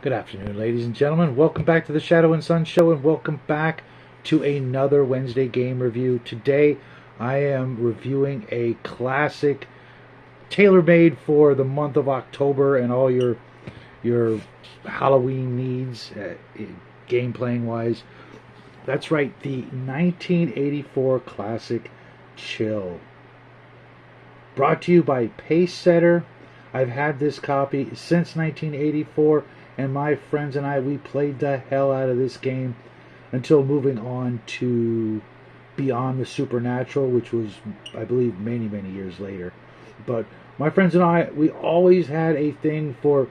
Good afternoon, ladies and gentlemen. Welcome back to the Shadow and Sun Show, and welcome back to another Wednesday game review. Today, I am reviewing a classic tailor-made for the month of October and all your Halloween needs, game-playing wise. That's right, the 1984 classic Chill. Brought to you by Pacesetter. I've had this copy since 1984. And my friends and I, we played the hell out of this game until moving on to Beyond the Supernatural, which was, I believe, many, many years later. But my friends and I, we always had a thing for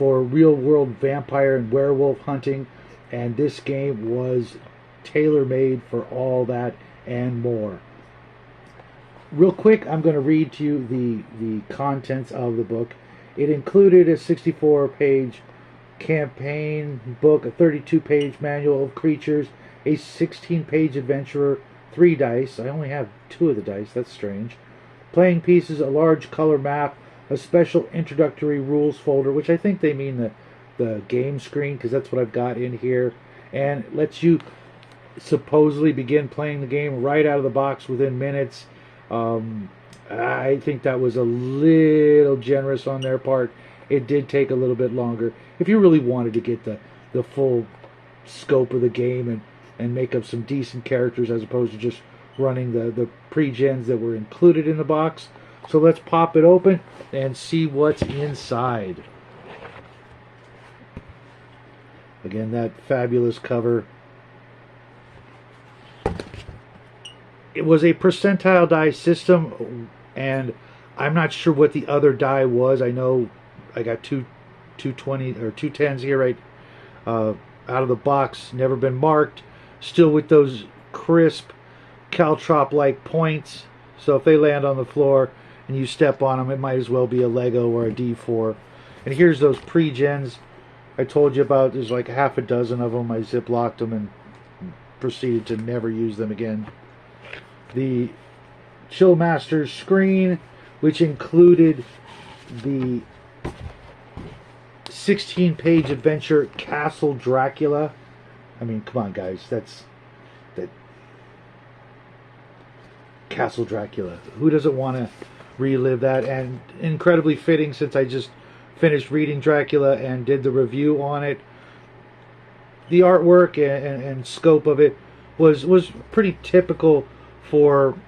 real-world vampire and werewolf hunting, and this game was tailor-made for all that and more. Real quick, I'm going to read to you the contents of the book. It included a 64-page campaign book, a 32-page manual of creatures, a 16-page adventurer, 3 dice. I only have 2 of the dice. That's strange. Playing pieces, a large color map, a special introductory rules folder, which I think they mean the game screen, because that's what I've got in here, and lets you supposedly begin playing the game right out of the box within minutes. I think that was a little generous on their part. It did take a little bit longer. If you really wanted to get the full scope of the game and make up some decent characters as opposed to just running the pre-gens that were included in the box. So let's pop it open and see what's inside. Again, that fabulous cover. It was a percentile die system, and I'm not sure what the other die was. I know I got 220 or 210s here right out of the box, never been marked, still with those crisp caltrop-like points. So if they land on the floor and you step on them, it might as well be a Lego or a D4. And here's those pre-gens I told you about. There's like half a dozen of them. I ziplocked them and proceeded to never use them again. The Chill Masters screen, which included the 16-page adventure Castle Dracula. I mean, come on, guys. That Castle Dracula. Who doesn't want to relive that? And incredibly fitting, since I just finished reading Dracula and did the review on it. The artwork and scope of it was pretty typical for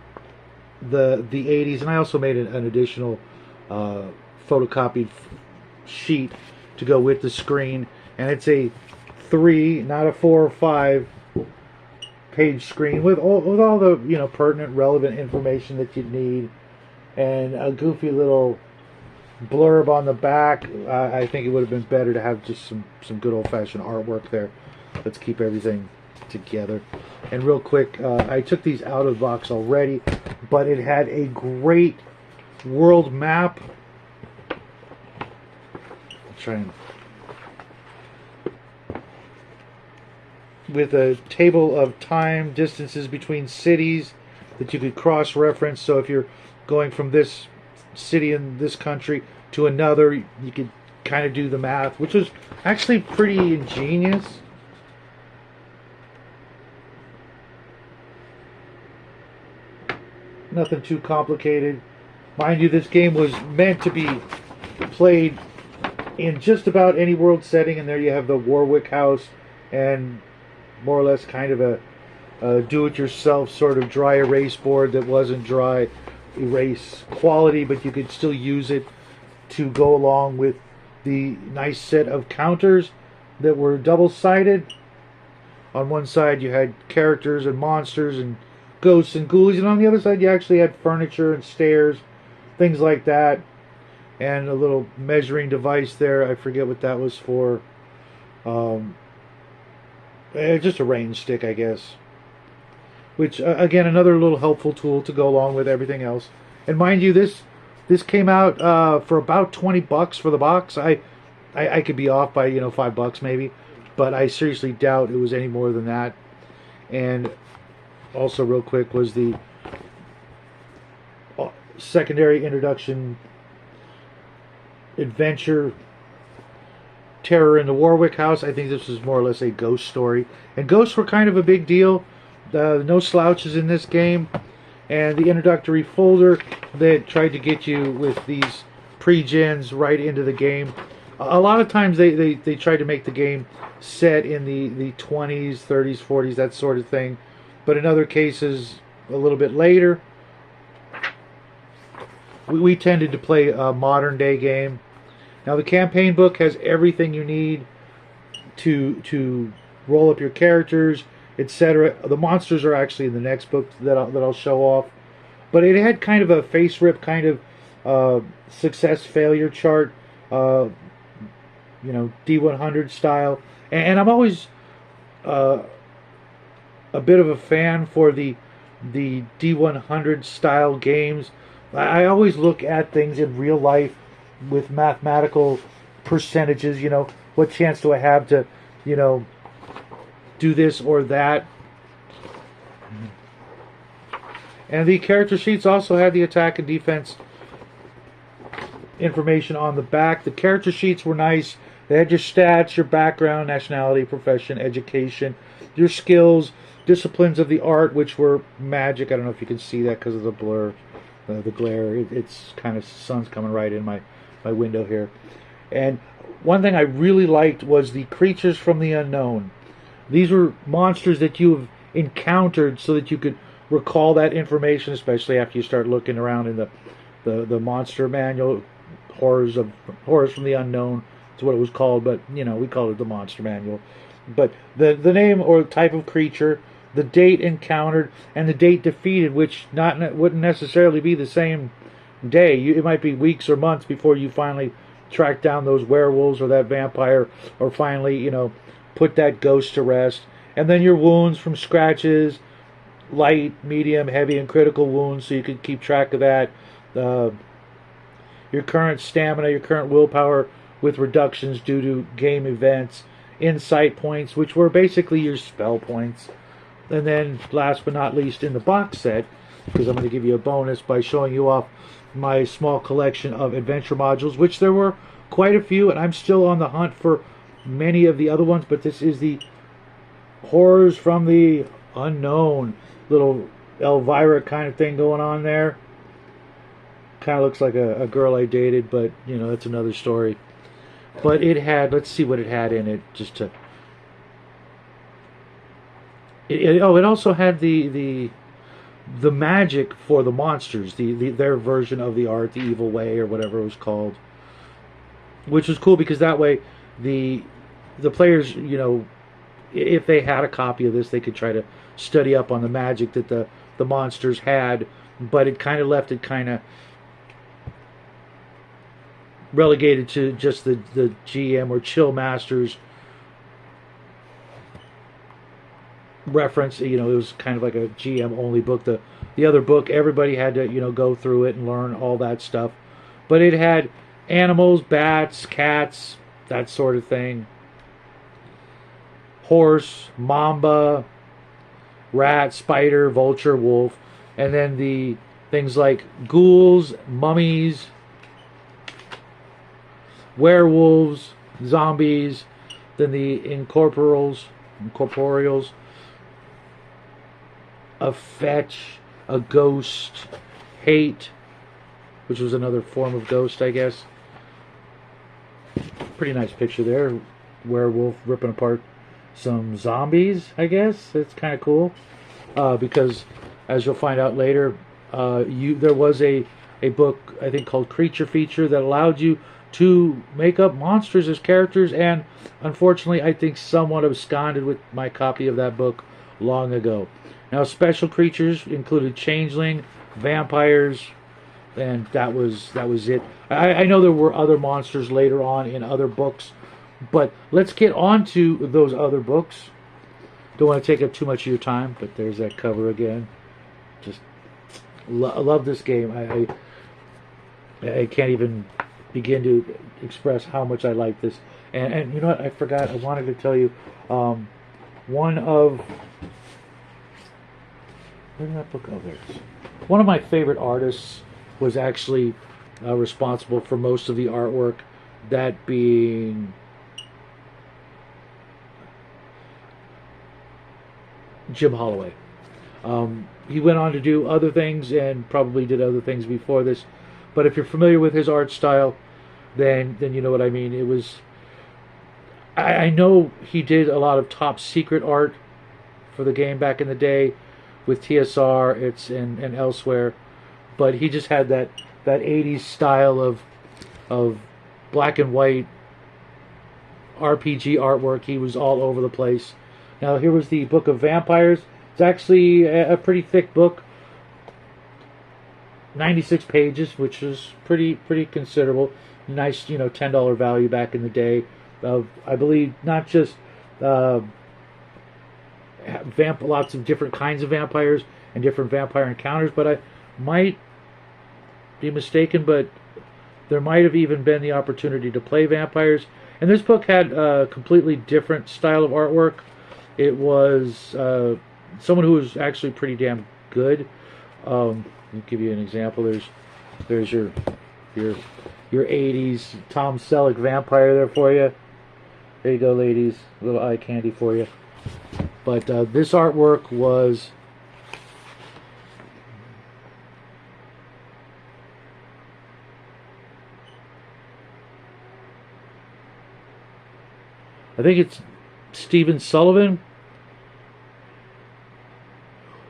the 80s, and I also made an additional photocopied sheet to go with the screen, and it's a 3, not a 4 or 5 page screen with all the pertinent, relevant information that you'd need, and a goofy little blurb on the back. I think it would have been better to have just some good old-fashioned artwork there. Let's keep everything together. And real quick, I took these out of the box already, but it had a great world map. I'll try and with a table of time distances between cities that you could cross-reference. So if you're going from this city in this country to another, you could kind of do the math, which was actually pretty ingenious. Nothing too complicated. Mind you, this game was meant to be played in just about any world setting, and there you have the Warwick house and more or less kind of a do-it-yourself sort of dry erase board that wasn't dry erase quality, but you could still use it to go along with the nice set of counters that were double-sided. On one side you had characters and monsters and ghosts and ghoulies, and on the other side you actually had furniture and stairs, things like that, and a little measuring device there. I forget what that was for. Just a range stick, I guess, which again, another little helpful tool to go along with everything else. And mind you, this came out for about $20 for the box. I could be off by $5 maybe, but I seriously doubt it was any more than that. And also, real quick, was the secondary introduction adventure Terror in the Warwick House. I think this was more or less a ghost story. And ghosts were kind of a big deal. No slouches in this game. And the introductory folder that tried to get you with these pre-gens right into the game. A lot of times they tried to make the game set in the 20s, 30s, 40s, that sort of thing. But in other cases, a little bit later. We tended to play a modern day game. Now the campaign book has everything you need to roll up your characters, etc. The monsters are actually in the next book that I'll show off. But it had kind of a face rip kind of success failure chart, D100 style. And I'm always a bit of a fan for the D100 style games. I always look at things in real life with mathematical percentages. What chance do I have to, do this or that? And the character sheets also had the attack and defense information on the back. The character sheets were nice. They had your stats, your background, nationality, profession, education, your skills, disciplines of the art, which were magic. I don't know if you can see that because of the blur. The glare, it's kind of, sun's coming right in my window here. And one thing I really liked was the creatures from the unknown. These were monsters that you have encountered so that you could recall that information, especially after you start looking around in the monster manual. Horrors from the Unknown is what it was called, but we called it the monster manual. But the name or type of creature, the date encountered, and the date defeated, which wouldn't necessarily be the same day. It might be weeks or months before you finally track down those werewolves or that vampire, or finally, put that ghost to rest. And then your wounds from scratches, light, medium, heavy, and critical wounds, so you could keep track of that. Your current stamina, your current willpower with reductions due to game events, insight points, which were basically your spell points. And then, last but not least, in the box set, because I'm going to give you a bonus by showing you off my small collection of adventure modules, which there were quite a few, and I'm still on the hunt for many of the other ones, but this is the Horrors from the Unknown. Little Elvira kind of thing going on there. Kind of looks like a girl I dated, but, that's another story. But it had, let's see what it had in it, just to... It also had the magic for the monsters, their version of the art, the Evil Way, or whatever it was called, which was cool because that way the players, if they had a copy of this, they could try to study up on the magic that the monsters had, but it kind of left it kind of relegated to just the GM or Chill Masters reference. It was kind of like a GM only book. The other book, everybody had to go through it and learn all that stuff, but it had animals, bats, cats, that sort of thing, horse, mamba, rat, spider, vulture, wolf, and then the things like ghouls, mummies, werewolves, zombies, then the incorporeals, a fetch, a ghost, hate, which was another form of ghost, I guess. Pretty nice picture there. Werewolf ripping apart some zombies, I guess. It's kind of cool. Because, as you'll find out later, there was a book, I think, called Creature Feature that allowed you to make up monsters as characters, and unfortunately, I think someone absconded with my copy of that book long ago. Now, special creatures included changeling, vampires, and that was it. I know there were other monsters later on in other books, but let's get on to those other books. Don't want to take up too much of your time, but there's that cover again. Just love this game. I can't even begin to express how much I like this. And you know what? I forgot. I wanted to tell you one of... Where did that book go? There it is. One of my favorite artists was actually responsible for most of the artwork. That being Jim Holloway. He went on to do other things and probably did other things before this. But if you're familiar with his art style, then you know what I mean. It was I know he did a lot of top secret art for the game back in the day with TSR, and elsewhere, but he just had that 80s style of black and white RPG artwork. He was all over the place. Now here was the Book of Vampires. It's actually a pretty thick book, 96 pages, which is pretty considerable. Nice, $10 value back in the day. Of I believe not just lots of different kinds of vampires and different vampire encounters, but I might be mistaken, but there might have even been the opportunity to play vampires. And this book had a completely different style of artwork. It was someone who was actually pretty damn good. Let me give you an example. There's your 80s Tom Selleck vampire there for you. There you go, ladies. A little eye candy for you. But this artwork was I think it's Stephen Sullivan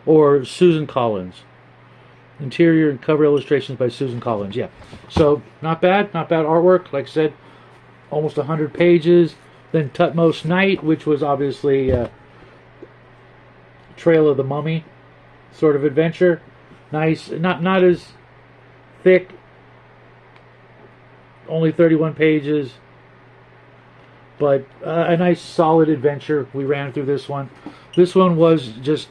or Susan Collins. Interior and cover illustrations by Susan Collins. Yeah. So not bad artwork. Like I said, almost 100 pages. Then Tutmost Night, which was obviously Trail of the Mummy sort of adventure. Nice, not as thick. Only 31 pages. But a nice solid adventure. We ran through this one. This one was just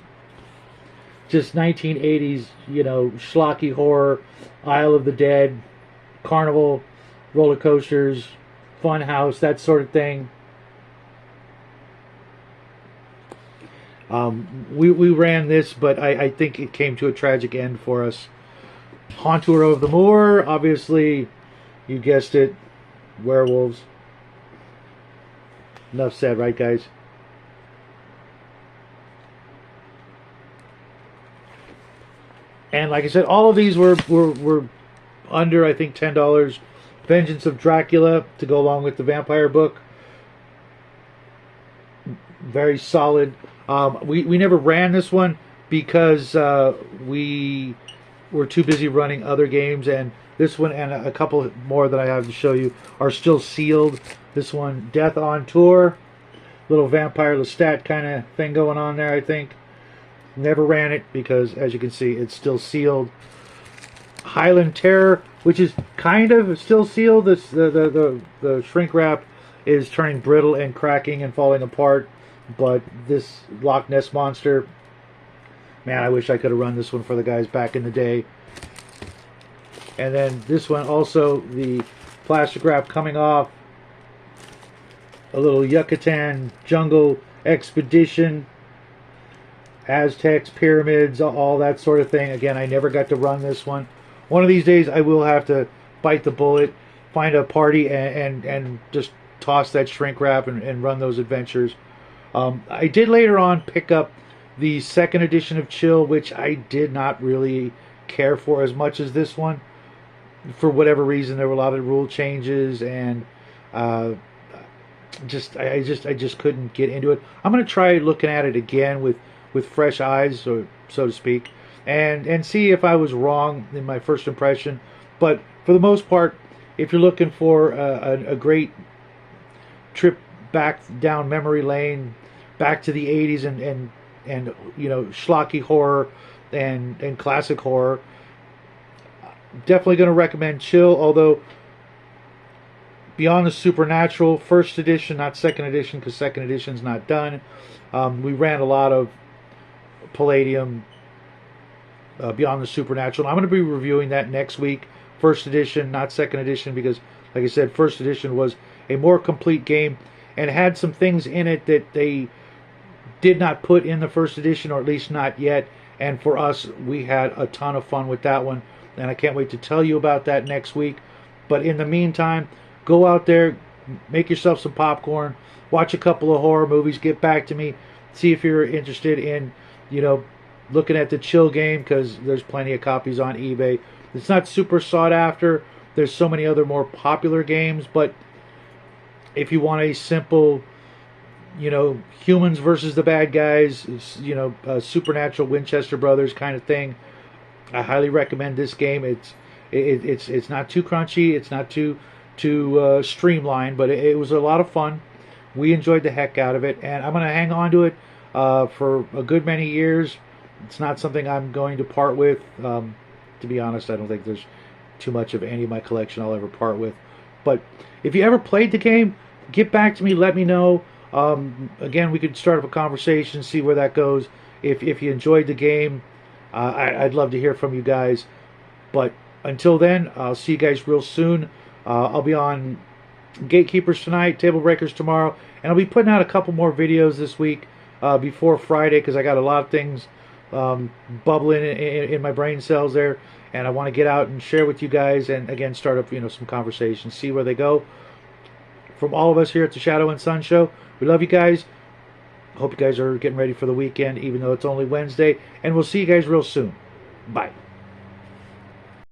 1980s, schlocky horror, Isle of the Dead, carnival, roller coasters, fun house, that sort of thing. We ran this, but I think it came to a tragic end for us. Haunter of the Moor, obviously, you guessed it, werewolves. Enough said, right, guys? And like I said, all of these were under, I think, $10. Vengeance of Dracula to go along with the vampire book. Very solid. We never ran this one because we were too busy running other games, and this one and a couple more that I have to show you are still sealed. This one, Death on Tour, little Vampire Lestat kind of thing going on there, I think. Never ran it because, as you can see, it's still sealed. Highland Terror, which is kind of still sealed. The shrink wrap is turning brittle and cracking and falling apart. But this Loch Ness Monster, man, I wish I could have run this one for the guys back in the day. And then this one also, the plastic wrap coming off. A little Yucatan Jungle Expedition. Aztecs, pyramids, all that sort of thing. Again, I never got to run this one. One of these days I will have to bite the bullet, find a party, and just toss that shrink wrap and run those adventures. I did later on pick up the second edition of Chill, which I did not really care for as much as this one. For whatever reason, there were a lot of rule changes, and I just couldn't get into it. I'm going to try looking at it again with fresh eyes, so to speak, and see if I was wrong in my first impression. But for the most part, if you're looking for a great trip back down memory lane, back to the 80s and schlocky horror and classic horror, definitely going to recommend Chill. Although Beyond the Supernatural, first edition, not second edition, because second edition's not done. We ran a lot of Palladium, Beyond the Supernatural. I'm going to be reviewing that next week. First edition, not second edition, because, like I said, first edition was a more complete game and had some things in it that they did not put in the first edition, or at least not yet. And for us, we had a ton of fun with that one, and I can't wait to tell you about that next week. But in the meantime, go out there, make yourself some popcorn, watch a couple of horror movies, get back to me, See if you're interested in, you know, looking at the Chill game, because there's plenty of copies on eBay. It's not super sought after. There's so many other more popular games, but if you want a simple, you know, humans versus the bad guys, you know, supernatural Winchester Brothers kind of thing, I highly recommend this game. It's not too crunchy, it's not too streamlined, but it was a lot of fun. We enjoyed the heck out of it, and I'm going to hang on to it for a good many years. It's not something I'm going to part with. To be honest, I don't think there's too much of any of my collection I'll ever part with. But if you ever played the game, get back to me, let me know. Again, we could start up a conversation, see where that goes. If you enjoyed the game, I'd love to hear from you guys. But until then, I'll see you guys real soon. I'll be on Gatekeepers tonight, Table Breakers tomorrow, and I'll be putting out a couple more videos this week before Friday, because I got a lot of things bubbling in my brain cells there, and I want to get out and share with you guys, and again start up, you know, some conversations, see where they go. From all of us here at the Shadow and Sun Show, we love you guys. Hope you guys are getting ready for the weekend, even though it's only Wednesday, and we'll see you guys real soon. Bye.